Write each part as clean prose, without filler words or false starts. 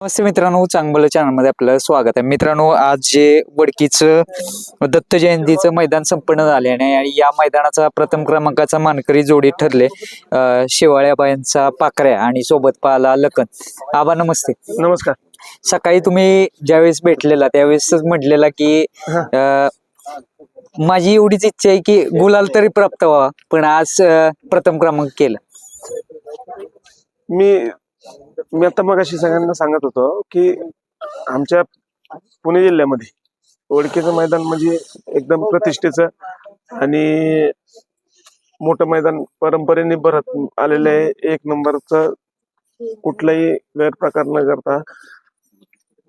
नमस्ते मित्रांनो, चांगलं चॅनलमध्ये आपलं स्वागत आहे. मित्रांनो, आज जे वडकीचं दत्त जयंतीचं मैदान संपन्न झाले आणि या मैदानाचा प्रथम क्रमांकाचा मानकरी जोडी ठरले शेवाळ्याबाईंचा पाकऱ्या आणि सोबत पाहला लखन. आबा नमस्ते. नमस्कार. सकाळी तुम्ही ज्यावेळेस भेटलेला त्यावेळेसच म्हटलेला की माझी एवढीच इच्छा आहे की गुलाल तरी प्राप्त व्हावा, पण आज प्रथम क्रमांक केला. मी आता मगाशी सगळ्यांना सांगत होतो की आमच्या पुणे जिल्ह्यामध्ये ओळखीचं मैदान म्हणजे एकदम प्रतिष्ठेचं आणि मोठं मैदान परंपरेने भरत आलेलं आहे. एक नंबरचं कुठलाही गैरप्रकार न करता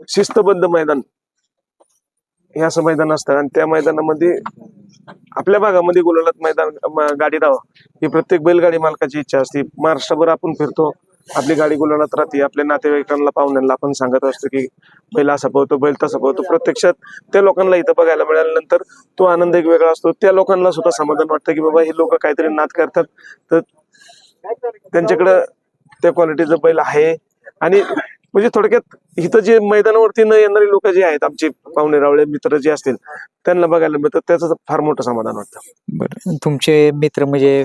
शिस्तबद्ध मैदान हे असं मैदान असतं आणि त्या मैदानामध्ये आपल्या भागामध्ये गुलालात मैदान गाडी राहावं ही प्रत्येक बैलगाडी मालकाची इच्छा असते. महाराष्ट्रभर आपण फिरतो, आपली गाडी गुलालात राहते. आपल्या नातेवाईकांना पाहुण्यांना आपण सांगत असतो की बैल असा पळतो, बैल तसा पळतो. प्रत्यक्षात त्या लोकांना इथं बघायला मिळाल्यानंतर तो आनंद एक वेगळा असतो. त्या लोकांना सुद्धा समाधान वाटतं की बाबा हे लोक काहीतरी नाद करतात, तर त्यांच्याकडं त्या क्वालिटीचं बैल आहे. आणि म्हणजे थोडक्यात इथं जे मैदानावरती न येणारी लोक जे आहेत, आमचे पाहुणे रावळे मित्र जे असतील, त्यांना बघायला मिळतं, त्याचं फार मोठं समाधान वाटतं. बरं, तुमचे मित्र म्हणजे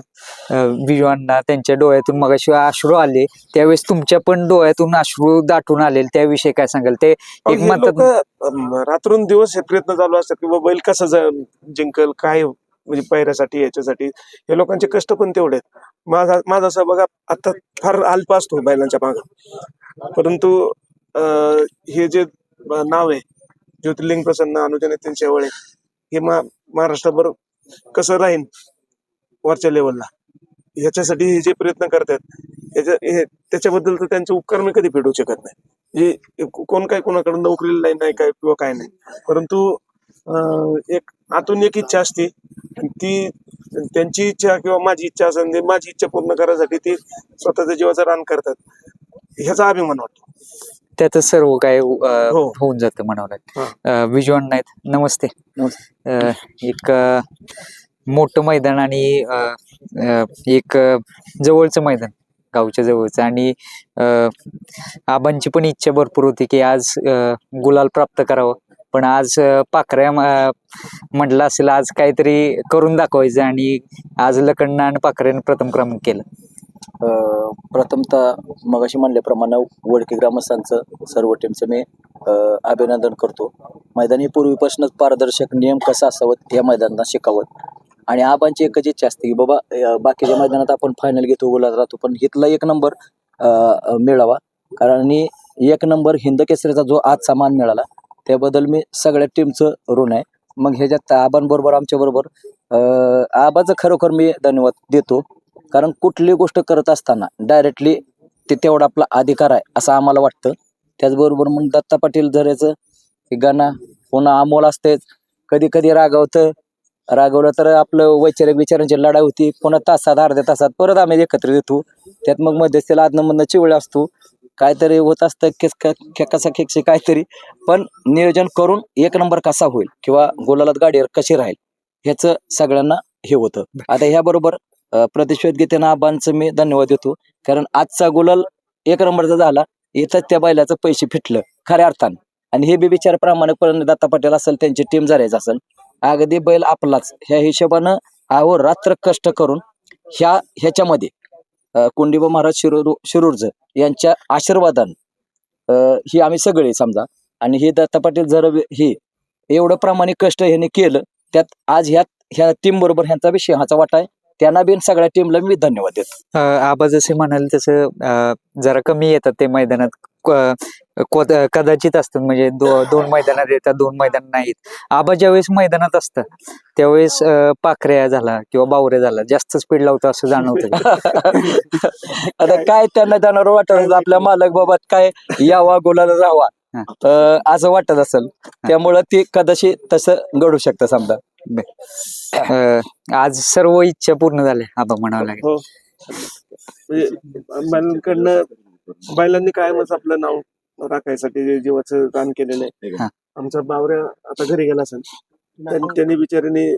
विजवांना त्यांच्या डोळ्यातून मगाशी अश्रू आले, त्यावेळेस तुमच्या पण डोळ्यातून अश्रू दाटून आले, त्याविषयी काय सांगाल? ते एक म्हणतात रात्रून दिवस हे प्रयत्न चालू असतात की बाबा बैल कसं जिंकल, काय म्हणजे पैऱ्यासाठी याच्यासाठी हे लोकांचे कष्ट पण तेवढे आहेत. माझा असं बघा आता फार अल्प असतो बैलांच्या मागं, परंतु हे जे नाव आहे ज्योतिर्लिंग प्रसन्न अनुजन नितीन शेवाळे, हे महाराष्ट्रभर कसं राहीन वरच्या लेवलला, ह्याच्यासाठी हे जे प्रयत्न करतात त्याच्याबद्दल तर त्यांचे उपकार मी कधी फेडू शकत नाही. जे कोण काय कोणाकडून नोकरीला नाही काय किंवा काय नाही, परंतु एक आतून एक इच्छा असते, ती त्यांची इच्छा किंवा माझी इच्छा असेल, माझी इच्छा पूर्ण करायसाठी ती स्वतःच्या जीवाचं रान करतात, ह्याचा अभिमान वाटतो. त्यात सर्व काय होऊन जातं म्हणावं लागतं. विजवान नाहीत, नमस्ते. एक मोठं मैदान आणि एक जवळचं मैदान, गावच्या जवळचं, आणि आबांची पण इच्छा भरपूर होती की आज गुलाल प्राप्त करावं, पण आज पाखऱ्या म्हटलं असेल आज काहीतरी करून दाखवायचं, आणि आज लखननं आणि पाखऱ्यानं प्रथम क्रमांक केलं. प्रथमतः मगाशी म्हणल्याप्रमाणे वडकी ग्रामस्थांचं सर्व टीमचं मी अभिनंदन करतो. मैदान हे पूर्वीपासूनच पारदर्शक नियम कसा असावं या मैदानात शिकावं, आणि आबांची एकच इच्छा असते की बाबा बाकीच्या मैदानात आपण फायनल घेतो, गुलाल राहतो, पण इथला एक नंबर मिळावा. कारण एक नंबर हिंद केसरीचा जो आज सामान मिळाला त्याबद्दल मी सगळ्या टीमचं ऋण आहे. मग ह्याच्यात आबांबरोबर आमच्याबरोबर आबाचं खरोखर मी धन्यवाद देतो, कारण कुठली गोष्ट करत असताना डायरेक्टली ते तेवढा आपला अधिकार आहे असं आम्हाला वाटतं. त्याचबरोबर मग दत्ता पाटील झऱ्याचं गाणं पुन्हा अमोल असतेच, कधी कधी रागवलं तर आपलं वैचारिक विचारांची लढाई होती, पुन्हा तासात अर्ध्या तासात परत आम्ही एकत्र येतो. त्यात मग मध्यस्थीला आदनमधनं चिवळा असतो, काहीतरी होत असतं खेकासा खेकशी काहीतरी, पण नियोजन करून एक नंबर कसा होईल किंवा गोलालात गाडीवर कशी राहील ह्याचं सगळ्यांना हे होतं. आता ह्याबरोबर प्रतिष्ठित घेताना आबांचं मी धन्यवाद देतो, कारण आजचा गुलाल एक नंबरचा झाला, इथंच त्या बैलाचं पैसे फिटलं खऱ्या अर्थानं. आणि हे बी विचार प्रामाणिकपणे दत्ता पाटील असेल, त्यांची टीम जरायचं असेल, अगदी बैल आपलाच ह्या हिशोबानं रात्र कष्ट करून ह्याच्यामध्ये कोंडिबा महाराज शिरूरचं यांच्या आशीर्वादानं ही आम्ही सगळे समजा, आणि हे दत्ता पाटील जर हे एवढं प्रामाणिक कष्ट ह्याने केलं, त्यात आज ह्या टीम बरोबर ह्यांचा बी सिंहाचा वाटा आहे. त्यांना बी सगळ्या टीमला मी धन्यवाद देतो. आबा जसे म्हणाल तसं जरा कमी येतात ते मैदानात, कदाचित असतात, म्हणजे दोन मैदानात येतात, दोन मैदान नाहीत. आबा ज्यावेळेस मैदानात असतात त्यावेळेस पाखऱ्या झाला किंवा बावऱ्या झाला जास्त स्पीड लावतो असं जाणवतं. आता काय त्यांना जाणार वाटत आपल्या मालक बाबा काय यावा गोलाला राहावा असं वाटत असेल, त्यामुळं ते कदाचित तसं घडू शकतं समजा. आज सर्व इच्छा पूर्ण झाल्या आबा म्हणावं लागेल. बैलांकडनं बैलांनी कायमच आपलं नाव राखायसाठी जीवाचं दान केलेलं आहे. आमचा बावऱ्या आता घरी गेला असेल, त्यांनी बिचारीने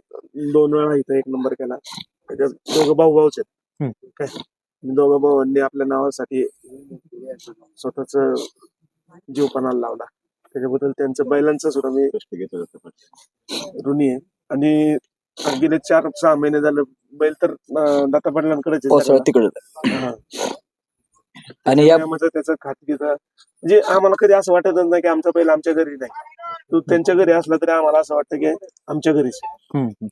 2 वेळा इथं एक नंबर केला. त्याच्यात दोघं भाऊच आहेत काय, दोघं भावांनी आपल्या नावासाठी स्वतःच जीवपणाला लावला. त्याच्याबद्दल त्यांचं बैलांचं सुद्धा मी ऋणी आहे. आणि गेले 4-6 महिने झालं बैल तर दाता पाटलांकडेच आहे पावसाळ्यात सगळा. तिकडे. हा. आणि या त्यामुळे त्याचं खात्रीचं म्हणजे आम्हाला कधी असं वाटतच नाही की आमचा बैल आमच्या घरी नाही. तो त्यांच्या घरी असला तरी आम्हाला असं वाटतं की आमच्या घरीच.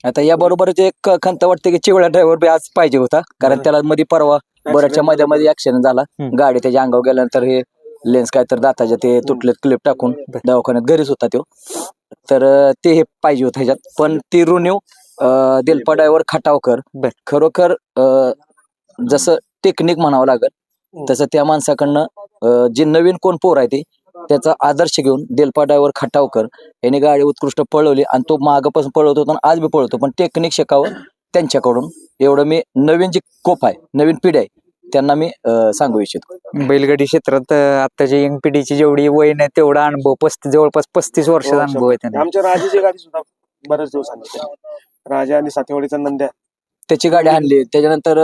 आता या बरोबरच एक खंत वाटते की चिवळा ड्रायव्हर बी आज पाहिजे होता, कारण त्याला मध्ये परवा बऱ्याचशा मध्ये ऍक्सिडेंट झाला. गाडी त्याच्या अंगावर गेल्यानंतर हे लेन्स काय तर दाताच्या ते तुटलेत क्लिप टाकून दवाखान्यात घरीच होता तो. तर ते हे पाहिजे होतं ह्याच्यात. पण ती रुनीव दिलपा ड्रायव्हर खटावकर खरोखर जसं टेक्निक म्हणावं लागेल तसं त्या माणसाकडनं जे नवीन कोण पोर आहे ते त्याचा आदर्श घेऊन दिलपा ड्रायव्हर खटावकर यांनी गाडी उत्कृष्ट पळवली आणि तो मागापासून पळवत होता आणि आज बी पळवतो. पण टेक्निक शिकावं त्यांच्याकडून एवढं मी नवीन जी कोप आहे नवीन पिढी आहे त्यांना मी सांगू इच्छितो. बैलगाडी क्षेत्रात आताच्या यंग पिढीची जेवढी वय नाही तेवढा अनुभव जवळपास 35 वर्षाचा अनुभव आहे त्यांना. आमच्या राजाची गाडी सुद्धा बरेच दिवस आणली. राजा आणि सातेवाडीचा नंद्या त्याची गाडी आणली. त्याच्यानंतर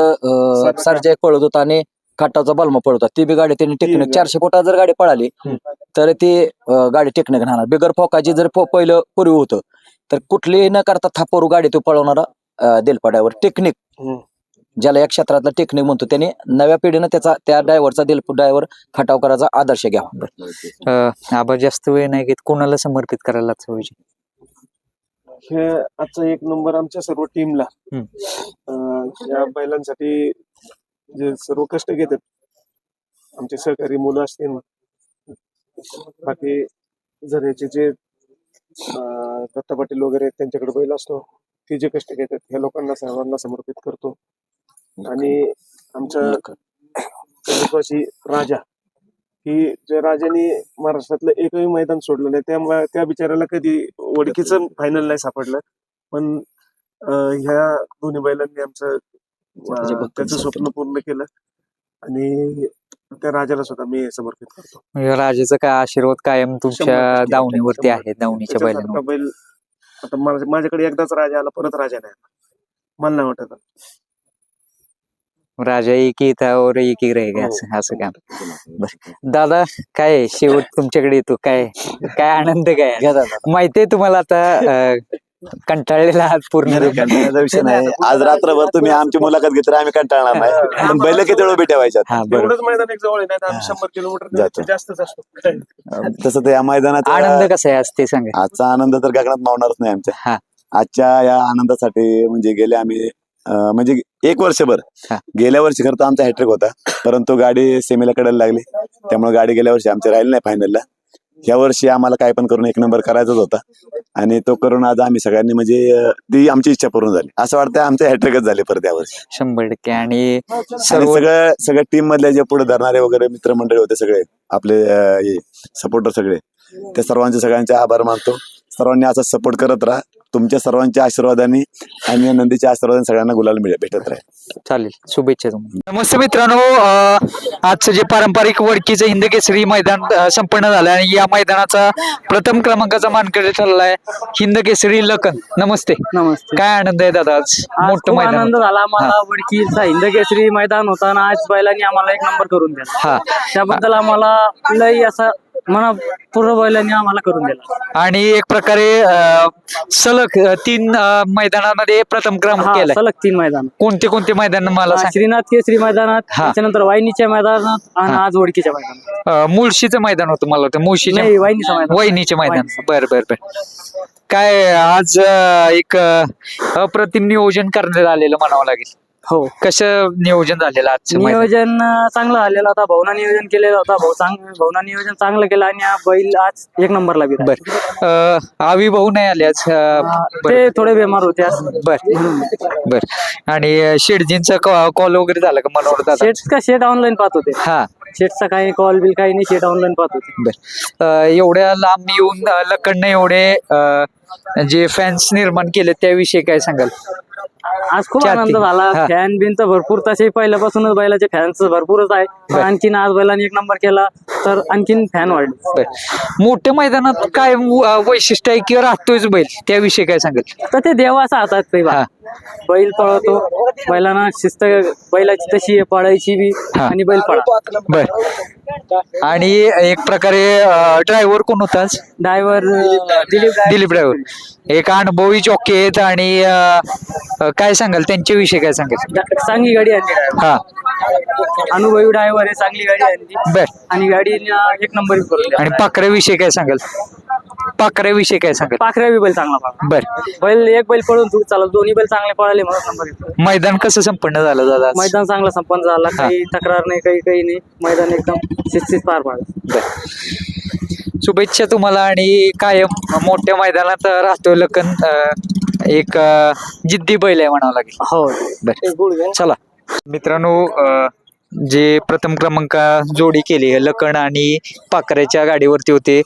सरजा एक पळत होता आणि खटावचा बलमा पळत होता. ती बी गाडी त्यांनी टेक्निक 400 फुटा जर गाडी पळाली तर ती गाडी टेक्निक राहणार. बिगर फोकाची जर पहिलं पूर्वी होतं तर कुठलीही न करता थापरू गाडी तो पळवणारा दिलपा ड्रायव्हर टेक्निक, ज्याला या क्षेत्रातला टेक्निक म्हणतो, त्याने नव्या पिढीनं त्या ड्रायव्हरचा दिलपा ड्रायव्हर खटावकराचा आदर्श घ्यावा. आबा जास्त वेळ नाही घेत, कोणाला समर्पित करायला हे आजचा 1 नंबर आमच्या सर्व टीमला, या बैलांसाठी जे सर्व कष्ट घेतात आमचे सहकारी मुलं असतील, बाकी झऱ्याचे जे दत्ता पाटील वगैरे त्यांच्याकडे बैल असतो ते जे कष्ट घेतात ह्या लोकांना सर्वांना समर्पित करतो. आणि आमचा विश्वासी राजा की ज्या राजाने महाराष्ट्रातलं एकही मैदान सोडलं नाही, त्या बिचाऱ्याला कधी वडकीचं फायनल नाही सापडलं. पण ह्या दोन्ही बैलांनी आमचं त्याचं स्वप्न पूर्ण केलं आणि त्या राजाला सुद्धा मी समर्पित करतो. राजाचा काय आशीर्वाद कायम तुमच्या दावणीवरती आहे, दावणीच्या बैलांवर. बैल आता माझ्याकडे एकदाच राजा आला, परत राजा नाही आला. मला नाही वाटत राजा एक ही था और एक ही रहेगा, असं काम. दादा काय शेवट तुमच्याकडे येतो, काय आनंद काय माहितीये तुम्हाला आता कंटाळलेला आहात पूर्ण. कंटाळण्याचा विषय नाही. आज रात्रभर तुम्ही आमची मुलाखत घेतली आम्ही कंटाळणार नाही, पण बैल किती वेळ भेटावायच्यात. एवढंच मैदान एक जवळ आहे, आम्ही 100 किलोमीटर जास्तच असतो. तसं तर या मैदानाचा आनंद कसा आहे आज ते सांगा. आजचा आनंद तर गगनात मावणारच नाही आमच्या. आजच्या या आनंदासाठी म्हणजे गेले आम्ही म्हणजे 1 वर्षभर, गेल्या वर्षी खरं तर आमचा हॅट्रिक होता, परंतु गाडी सेमीला कडायला लागली, त्यामुळे गाडी गेल्या वर्षी आमची राहिली नाही फायनलला. या वर्षी आम्हाला काय पण करून 1 नंबर करायचाच होता आणि तो करून आज आम्ही सगळ्यांनी म्हणजे ती आमची इच्छा पूर्ण झाली. असं वाटतं आमचं हॅट्रिकच झाले परत यावर्षी 100%. आणि सगळ्या टीम मधले जे पुढे धरणारे वगैरे मित्रमंडळी होते सगळे आपले सपोर्टर सगळे, त्या सर्वांचे सगळ्यांचे आभार मानतो. सर्वांनी असा सपोर्ट करत राहा. तुमच्या सर्वांच्या आशीर्वादाने आणि नंदीच्या आशीर्वादाने सगळ्यांना गुलाल भेटत राहील. चालेल, शुभेच्छा तुम्हाला. नमस्ते मित्रांनो, आजचं जे पारंपरिक वडकीचं हिंद केसरी मैदान संपन्न झालं आणि या मैदानाचा प्रथम क्रमांकाचा मानकरी ठरलाय हिंद केसरी लखन. नमस्ते. नमस्ते. काय आनंद आहे दादा, आज मोठं मैदान आनंद झाला आम्हाला. वडकीचा हिंद केसरी मैदान होता ना, आज बैलांनी आम्हाला 1 नंबर करून दिला. त्याबद्दल आम्हाला लई असा पूर्ण बैलांनी आम्हाला करून दिला. आणि एक प्रकारे सलग 3 मैदानामध्ये प्रथम क्रमांक केला. सलग 3 मैदान. कोणते मैदान मला सांग. श्रीनाथ केसरी मैदानात, त्याच्यानंतर वाहिनीच्या मैदानात आणि आज वडकीच्या मैदानात. मुळशीचं मैदान होतं मला वाटतं. मुळशीच्या वहिनीचे मैदान. बर. काय आज एक अप्रतिम नियोजन करण्यात आलेलं म्हणावं लागेल. हो. कसं नियोजन झालेलं आजचं नियोजन चांगलं झालेलं होता. भाऊना नियोजन केलेलं होता. भाऊना नियोजन चांगलं केलं आणि हा बैल आज 1 नंबरला बी. आवी भाऊ नाही आले आज, ते थोडे बेमार होते आज. बर. आणि शेडजींचा कॉल वगैरे झाला का मनोहर दादा? शेट ऑनलाईन पाहत होते. शेटचा काही कॉल बिल काही नाही, शेट ऑनलाईन पाहत होते. बर. एवढ्या लांब येऊन लकडनं एवढे जे फॅन्स निर्माण केले त्याविषयी काय सांगाल? आज खूप आनंद झाला. फॅन बिन तर भरपूर, तसे पहिल्यापासूनच बैलाचे फॅन्स भरपूरच आहे. पण आणखीन आज बैलांनी 1 नंबर केला तर आणखीन फॅन वाढले. मोठ्या मैदानात काय वैशिष्ट्य आहे किंवा राहतोयच बैल, त्याविषयी काय सांगाल? तर ते देवाचा हातात बैल पळवतो. बैलांना शिस्त बैलाची तशी पळायची बी आणि बैल पळा. बर. आणि एक प्रकारे ड्रायव्हर कोण होता आज? ड्रायव्हर दिलीप ड्रायव्हर एक अनुभवी जॉकी आहेत आणि काय सांगाल त्यांच्याविषयी काय सांगाल? चांगली गाडी आणली हा अनुभवी ड्रायव्हर आहे, चांगली गाडी आणली बर. आणि गाडी एक नंबर करून आणि पाखऱ्याविषयी काय सांगाल? पाखऱ्याविषयी काय सांगाल? पाखऱ्या बी बैल चांगला पळाला. बर. एक बैल पळून तू चालत, दोन्ही बैल चांगले पळाले म्हणून नंबर घेतला. मैदान कसं संपन्न झालं दादा आज? मैदान चांगला संपन्न झाला, काही तक्रार नाही, काही नाही. मैदान एकदम शिस्तीत पार पाडलं. शुभेच्छा तुम्हाला आणि कायम मोठ्या मैदानात राहतो लखन. एक जिद्दी बैल आहे म्हणावं लागेल. हो बर चला मित्रांनो, जे प्रथम क्रमांक जोडी केली लखन आणि पाखऱ्याच्या गाडीवरती होते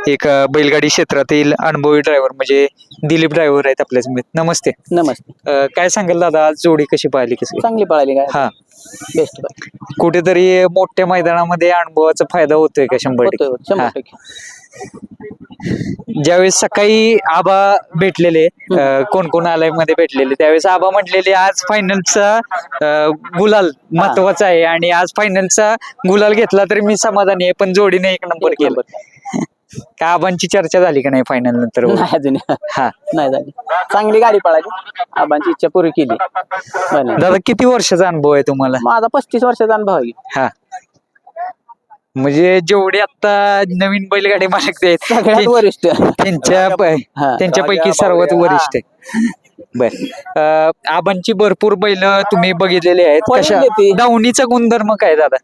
एक बैलगाडी क्षेत्रातील अनुभवी ड्रायव्हर म्हणजे दिलीप ड्रायव्हर आहेत आपल्या समेत. नमस्ते. नमस्ते. काय सांगाल दादा आज जोडी कशी पाहिली कशी? चांगली पळाली काय हा बेस्ट कुठेतरी मोठ्या मैदानामध्ये अनुभवाचा फायदा होतोय का? 100%. 100%. ज्यावेळेस सकाळी आबा भेटलेले कोण कोण आलाय मध्ये भेटलेले त्यावेळेस आबा म्हटलेले आज फायनलचा गुलाल महत्वाचा आहे आणि आज फायनलचा गुलाल घेतला तरी मी समाधानी आहे, पण जोडीने एक नंबर केला. का आबांची चर्चा झाली का नाही फायनल नंतर? नाही अजून हा नाही झाली. चांगली गाडी पळाली, आबांची इच्छा पूर्ण केली. दादा किती वर्षाचा अनुभव आहे तुम्हाला? माझा 35 वर्षाचा अनुभव आहे. हा म्हणजे जेवढे आता नवीन बैलगाडी मालक आहेत सगळ्यात वरिष्ठ त्यांच्यापैकी सर्वात वरिष्ठ आहे. बर. आबांची भरपूर बैल तुम्ही बघितलेले आहेत. कशा दावणीचा गुणधर्म काय दादा?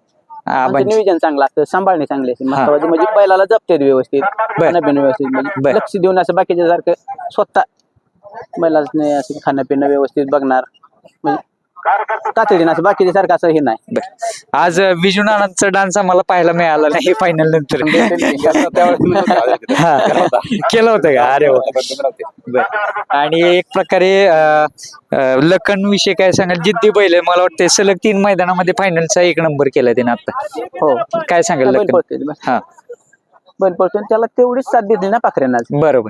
नियोजन चांगलं असतं, सांभाळणे चांगले असते. महत्वाचं म्हणजे बैलाला जपते व्यवस्थित, खाणं व्यवस्थित, म्हणजे लक्ष देऊन असं बाकीच्या सारखं स्वतः बैलाला असं खाणं पिणं व्यवस्थित बघणार, म्हणजे तातडीनं असं बाकीच्या सारखं असं हे नाही. आज विजू नानांचा डान्स आम्हाला पाहायला मिळाला नाही फायनल नंतर. केलं होतं का? अरे वा. आणि एक प्रकारे लखन विषय काय सांगाल? जिद्दी बैल आहे, मला वाटतं सलग 3 मैदानामध्ये फायनलचा 1 नंबर केला त्याने आता. हो काय सांगाल लखन? हा बैल पळतो त्याला तेवढीच साथ दिली ना पाखऱ्यांना. बरोबर.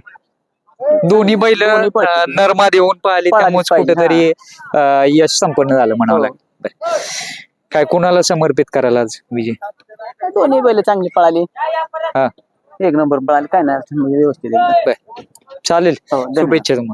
दोन्ही बैल नरमा देऊन पाहिली त्यामुळे कुठेतरी यश संपन्न झालं म्हणावं लागेल. काय कुणाला समर्पित करायला आज विजय? दोन्ही बैल चांगली पळाली, हा 1 नंबर पळाली, काय नाही व्यवस्थित. चालेल. शुभेच्छा तुम्हाला.